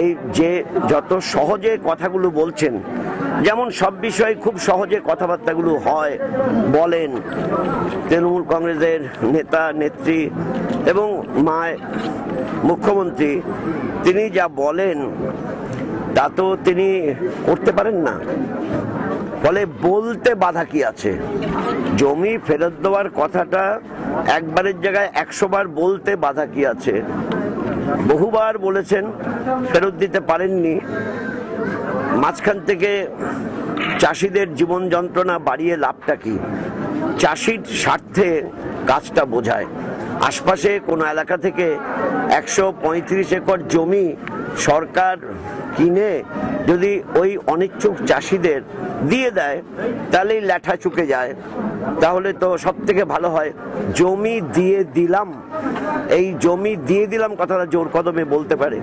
এই যে যত সহজে কথাগুলো বলছেন, যেমন সব বিষয়ে খুব সহজে কথাবার্তাগুলো হয় বলেন তৃণমূল কংগ্রেসের নেতা নেত্রী এবং মুখ্যমন্ত্রী, তিনি যা বলেন তা তো তিনি করতে পারেন না। ফলে বলতে বাধা কি আছে? জমি ফেরত দেওয়ার কথাটা একবারের জায়গায় 100 বার বলতে বাধা কি আছে? বহুবার বলেছেন, ফেরত দিতে পারেননি। মাঝখান থেকে চাষিদের জীবন যন্ত্রণা বাড়িয়ে লাভটা কি? চাষির স্বার্থে কাজটা বোঝায়। আশপাশে কোনো এলাকা থেকে 135 একর জমি সরকার কিনে যদি ওই অনিচ্ছুক চাষিদের দিয়ে দেয়, তাহলেই ল্যাঠা চুকে যায়। তাহলে তো সব থেকে ভালো হয় জমি দিয়ে দিলাম, এই জমি দিয়ে দিলাম কথাটা জোর কদমে বলতে পারে।